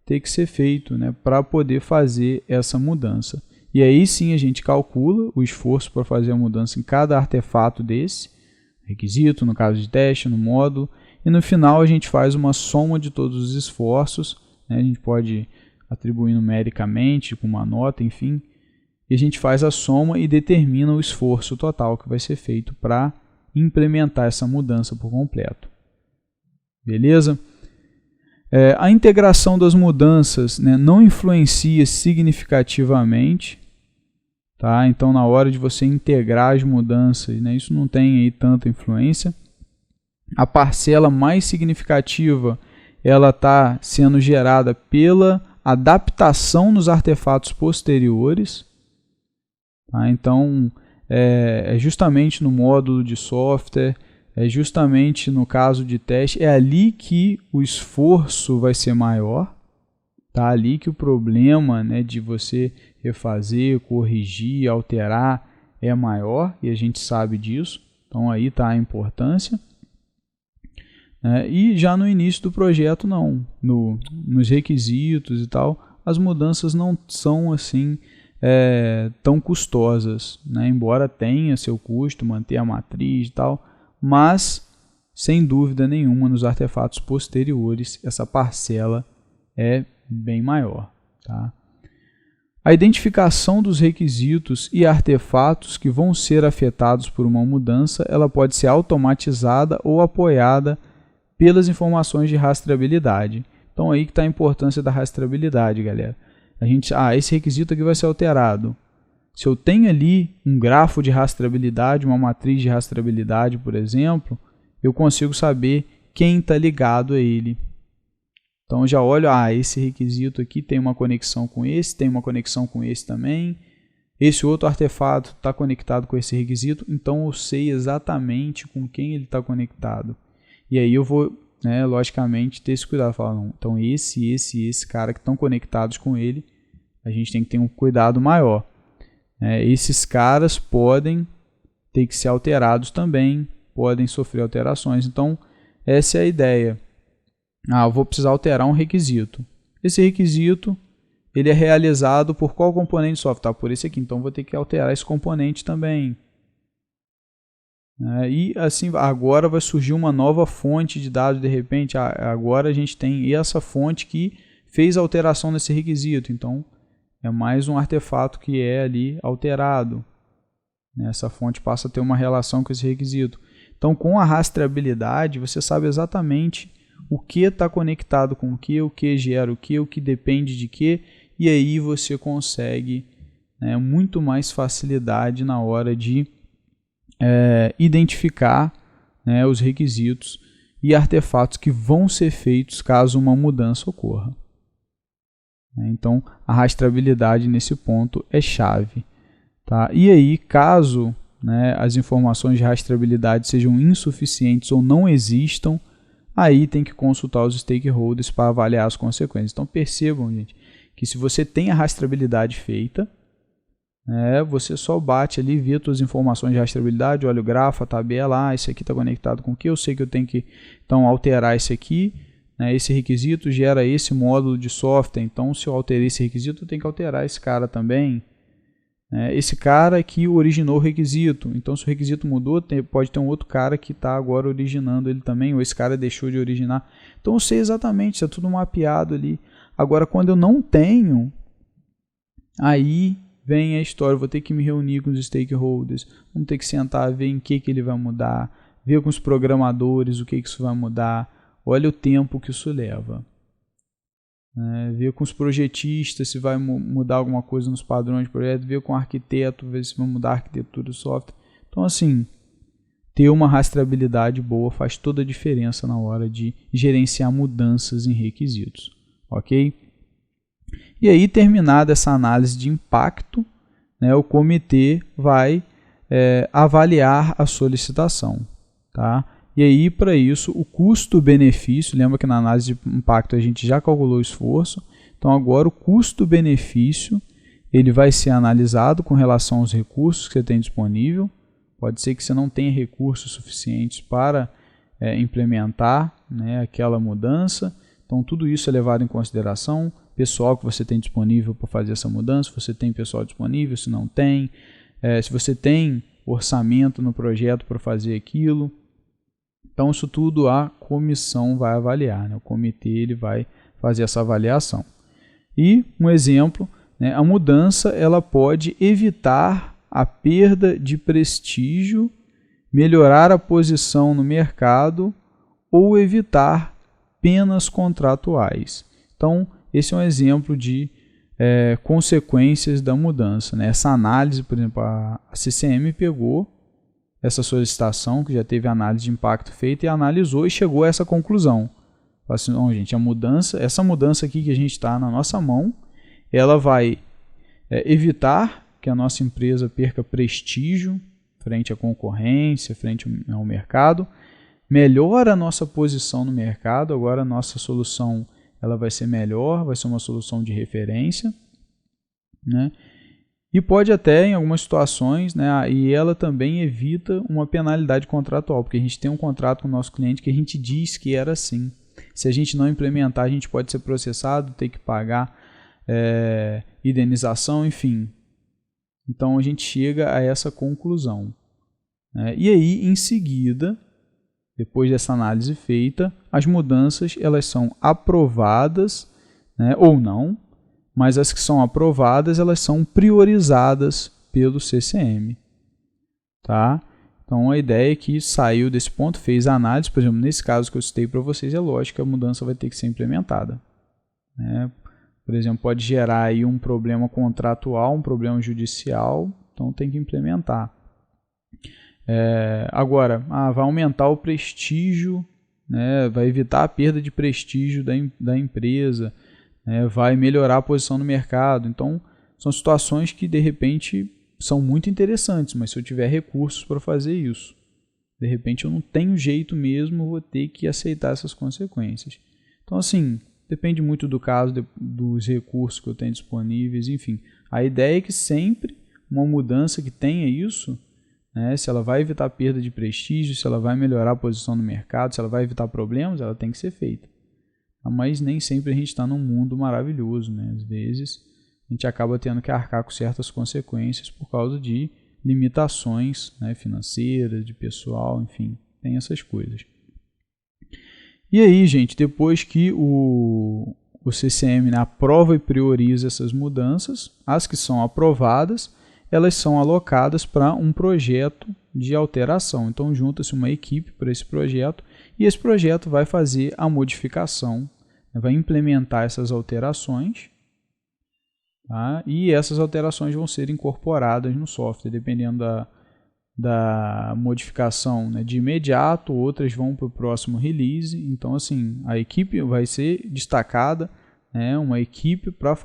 ter que ser feito, né, para poder fazer essa mudança. E aí sim a gente calcula o esforço para fazer a mudança em cada artefato desse, requisito, no caso de teste, no módulo, e no final a gente faz uma soma de todos os esforços, né, a gente pode atribuir numericamente, com uma nota, enfim, e a gente faz a soma e determina o esforço total que vai ser feito para implementar essa mudança por completo. Beleza? A integração das mudanças, né, não influencia significativamente, tá? Então na hora de você integrar as mudanças, né, isso não tem aí tanta influência. A parcela mais significativa ela está sendo gerada pela adaptação nos artefatos posteriores. Tá? Então é justamente no módulo de software, é justamente no caso de teste, é ali que o esforço vai ser maior, tá? Ali que o problema, né, de você refazer, corrigir, alterar é maior, e a gente sabe disso, então aí está a importância. E já no início do projeto não, nos requisitos e tal, as mudanças não são assim tão custosas, né? Embora tenha seu custo, manter a matriz e tal, mas sem dúvida nenhuma nos artefatos posteriores essa parcela é bem maior. Tá? A identificação dos requisitos e artefatos que vão ser afetados por uma mudança, ela pode ser automatizada ou apoiada pelas informações de rastreabilidade. Então aí que está a importância da rastreabilidade, galera. Esse requisito aqui vai ser alterado. Se eu tenho ali um grafo de rastreabilidade, uma matriz de rastreabilidade, por exemplo, eu consigo saber quem está ligado a ele. Então eu já olho, esse requisito aqui tem uma conexão com esse, tem uma conexão com esse também. Esse outro artefato está conectado com esse requisito, então eu sei exatamente com quem ele está conectado. E aí eu vou, né, logicamente, ter esse cuidado. Falar, não, então esse cara que estão conectados com ele, a gente tem que ter um cuidado maior. Esses caras podem ter que ser alterados também, podem sofrer alterações. Então, essa é a ideia. Eu vou precisar alterar um requisito. Esse requisito ele é realizado por qual componente de software? Por esse aqui, então vou ter que alterar esse componente também. E assim, agora vai surgir uma nova fonte de dados, de repente, agora a gente tem essa fonte que fez a alteração nesse requisito, então é mais um artefato que é ali alterado. Essa fonte passa a ter uma relação com esse requisito. Então, com a rastreabilidade, você sabe exatamente o que está conectado com o que gera o que depende de que, e aí você consegue, né, muito mais facilidade na hora de identificar, né, os requisitos e artefatos que vão ser feitos caso uma mudança ocorra. Então, a rastreabilidade nesse ponto é chave. Tá? E aí, caso, né, as informações de rastreabilidade sejam insuficientes ou não existam, aí tem que consultar os stakeholders para avaliar as consequências. Então, percebam, gente, que se você tem a rastreabilidade feita, você só bate ali, vê suas informações de rastreabilidade, olha o grafo, a tabela, esse aqui está conectado com o que, eu sei que eu tenho que então alterar esse aqui, né, esse requisito gera esse módulo de software, então se eu alterei esse requisito, eu tenho que alterar esse cara também. Esse cara que originou o requisito, então se o requisito mudou, pode ter um outro cara que está agora originando ele também, ou esse cara deixou de originar. Então eu sei exatamente, está tudo mapeado ali. Agora, quando eu não tenho, aí vem a história, eu vou ter que me reunir com os stakeholders, vamos ter que sentar, ver em que ele vai mudar, ver com os programadores o que isso vai mudar, olha o tempo que isso leva. Ver com os projetistas se vai mudar alguma coisa nos padrões de projeto, ver com o arquiteto, ver se vai mudar a arquitetura do software. Então, assim, ter uma rastreabilidade boa faz toda a diferença na hora de gerenciar mudanças em requisitos. Ok? E aí, terminada essa análise de impacto, né, o comitê vai avaliar a solicitação. Tá? E aí, para isso, o custo-benefício, lembra que na análise de impacto a gente já calculou o esforço, então agora o custo-benefício ele vai ser analisado com relação aos recursos que você tem disponível. Pode ser que você não tenha recursos suficientes para implementar, né, aquela mudança, então tudo isso é levado em consideração, pessoal que você tem disponível para fazer essa mudança, se você tem pessoal disponível, se não tem, se você tem orçamento no projeto para fazer aquilo. Então, isso tudo a comissão vai avaliar, né? O comitê ele vai fazer essa avaliação. E um exemplo, né? A mudança ela pode evitar a perda de prestígio, melhorar a posição no mercado ou evitar penas contratuais. Então, esse é um exemplo de consequências da mudança, né? Essa análise, por exemplo, a CCM pegou essa solicitação, que já teve análise de impacto feita, e analisou e chegou a essa conclusão. Falou assim, não, gente, essa mudança aqui que a gente está na nossa mão, ela vai evitar que a nossa empresa perca prestígio frente à concorrência, frente ao mercado, melhora a nossa posição no mercado, agora a nossa solução ela vai ser melhor, vai ser uma solução de referência, né? E pode até, em algumas situações, né, e ela também evita uma penalidade contratual, porque a gente tem um contrato com o nosso cliente que a gente diz que era assim. Se a gente não implementar, a gente pode ser processado, ter que pagar indenização, enfim. Então a gente chega a essa conclusão. E aí, em seguida, depois dessa análise feita, as mudanças elas são aprovadas, né, ou não, mas as que são aprovadas, elas são priorizadas pelo CCM. Tá? Então, a ideia é que saiu desse ponto, fez a análise, por exemplo, nesse caso que eu citei para vocês, é lógico que a mudança vai ter que ser implementada. Né? Por exemplo, pode gerar aí um problema contratual, um problema judicial, então tem que implementar. Agora, vai aumentar o prestígio, né? Vai evitar a perda de prestígio da empresa, vai melhorar a posição no mercado. Então, são situações que, de repente, são muito interessantes, mas se eu tiver recursos para fazer isso, de repente eu não tenho jeito mesmo, vou ter que aceitar essas consequências. Então, assim, depende muito do caso, dos recursos que eu tenho disponíveis, enfim. A ideia é que sempre uma mudança que tenha isso, né, se ela vai evitar a perda de prestígio, se ela vai melhorar a posição no mercado, se ela vai evitar problemas, ela tem que ser feita. Mas nem sempre a gente está num mundo maravilhoso, né? Às vezes a gente acaba tendo que arcar com certas consequências por causa de limitações, né, financeiras, de pessoal, enfim, tem essas coisas. E aí, gente, depois que o CCM, né, aprova e prioriza essas mudanças, as que são aprovadas, elas são alocadas para um projeto de alteração. Então, junta-se uma equipe para esse projeto e esse projeto vai fazer a modificação, vai implementar essas alterações, tá? E essas alterações vão ser incorporadas no software, dependendo da modificação, né, de imediato, outras vão para o próximo release. Então, assim, a equipe vai ser destacada, né, uma equipe para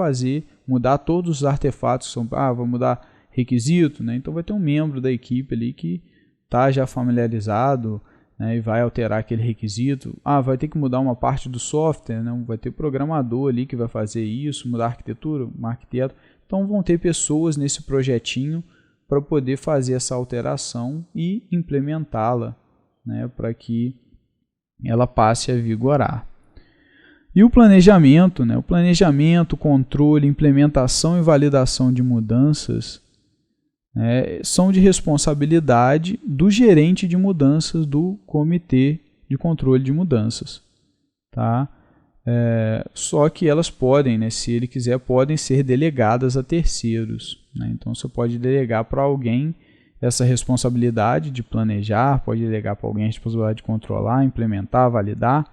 mudar todos os artefatos que são, vou mudar requisito, né? Então vai ter um membro da equipe ali que está já familiarizado, né, e vai alterar aquele requisito. Vai ter que mudar uma parte do software, né? Vai ter programador ali que vai fazer isso, mudar a arquitetura, um arquiteto. Então vão ter pessoas nesse projetinho para poder fazer essa alteração e implementá-la, né, para que ela passe a vigorar. E o planejamento, né? O planejamento, controle, implementação e validação de mudanças são de responsabilidade do gerente de mudanças do Comitê de Controle de Mudanças. Tá? Só que elas podem, né, se ele quiser, podem ser delegadas a terceiros. Né? Então você pode delegar para alguém essa responsabilidade de planejar, pode delegar para alguém a responsabilidade de controlar, implementar, validar,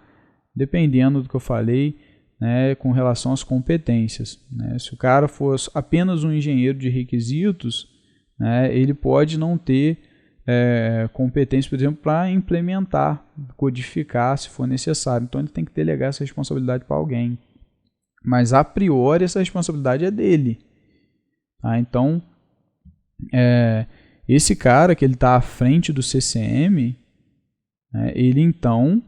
dependendo do que eu falei, né, com relação às competências. Né? Se o cara fosse apenas um engenheiro de requisitos, né, ele pode não ter competência, por exemplo, para implementar, codificar, se for necessário. Então ele tem que delegar essa responsabilidade para alguém. Mas a priori essa responsabilidade é dele. Tá? Então, esse cara que ele está à frente do CCM, ele então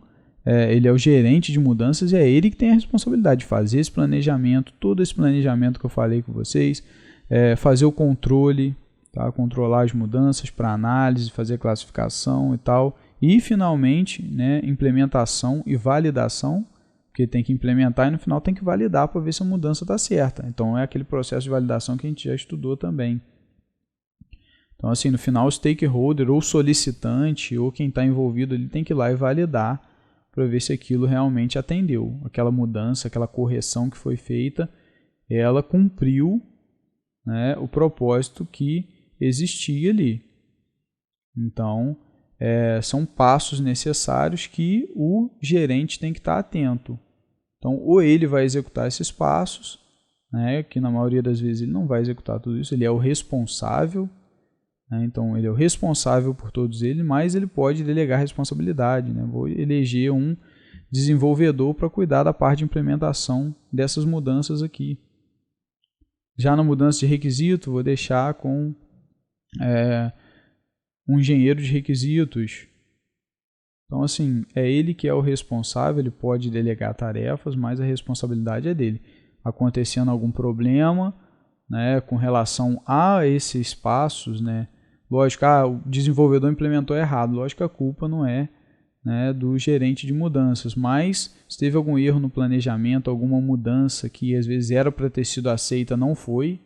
ele é o gerente de mudanças e é ele que tem a responsabilidade de fazer esse planejamento, todo esse planejamento que eu falei com vocês, fazer o controle, tá? Controlar as mudanças para análise, fazer classificação e tal, e finalmente, né, implementação e validação, porque tem que implementar e no final tem que validar para ver se a mudança está certa. Então é aquele processo de validação que a gente já estudou também. Então assim, no final o stakeholder ou solicitante ou quem está envolvido ali tem que ir lá e validar para ver se aquilo realmente atendeu. Aquela mudança, aquela correção que foi feita, ela cumpriu, né, o propósito que existia ali. Então, são passos necessários que o gerente tem que estar atento. Então, ou ele vai executar esses passos, né, que na maioria das vezes ele não vai executar tudo isso, ele é o responsável, né, então ele é o responsável por todos eles, mas ele pode delegar responsabilidade. Né, vou eleger um desenvolvedor para cuidar da parte de implementação dessas mudanças aqui. Já na mudança de requisito, vou deixar com um engenheiro de requisitos. Então, assim, é ele que é o responsável, ele pode delegar tarefas, mas a responsabilidade é dele. Acontecendo algum problema, né, com relação a esses passos, né, lógico, o desenvolvedor implementou errado, lógico que a culpa não é, né, do gerente de mudanças, mas se teve algum erro no planejamento, alguma mudança que às vezes era para ter sido aceita, não foi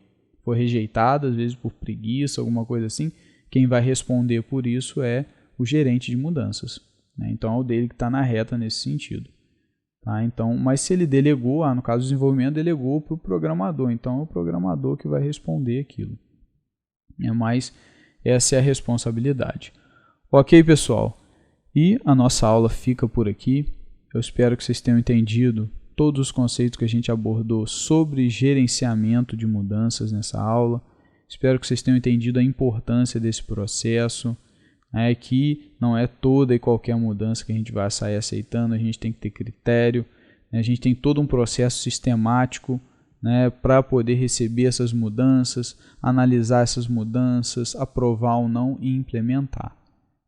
rejeitada, às vezes por preguiça, alguma coisa assim, quem vai responder por isso é o gerente de mudanças. Né? Então é o dele que está na reta nesse sentido. Tá? Então, mas se ele delegou, no caso do desenvolvimento, delegou para o programador, então é o programador que vai responder aquilo. Mas essa é a responsabilidade. Ok, pessoal? E a nossa aula fica por aqui. Eu espero que vocês tenham entendido todos os conceitos que a gente abordou sobre gerenciamento de mudanças nessa aula. Espero que vocês tenham entendido a importância desse processo, né, que não é toda e qualquer mudança que a gente vai sair aceitando, a gente tem que ter critério, né, a gente tem todo um processo sistemático, né, para poder receber essas mudanças, analisar essas mudanças, aprovar ou não e implementar.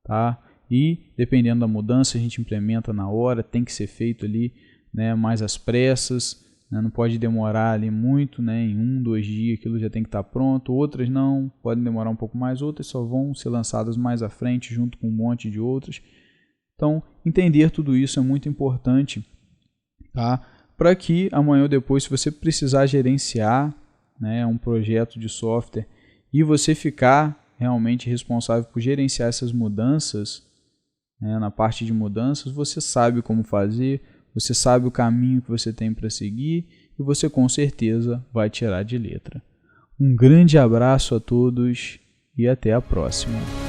Tá? E dependendo da mudança a gente implementa na hora, tem que ser feito ali, né, mais às pressas, né, não pode demorar ali muito, né, em 1, 2 dias aquilo já tem que estar pronto, outras não, podem demorar um pouco mais, outras só vão ser lançadas mais à frente junto com um monte de outras. Então entender tudo isso é muito importante, tá? Para que amanhã ou depois, se você precisar gerenciar, né, um projeto de software e você ficar realmente responsável por gerenciar essas mudanças, né, na parte de mudanças, você sabe como fazer, você sabe o caminho que você tem para seguir e você com certeza vai tirar de letra. Um grande abraço a todos e até a próxima.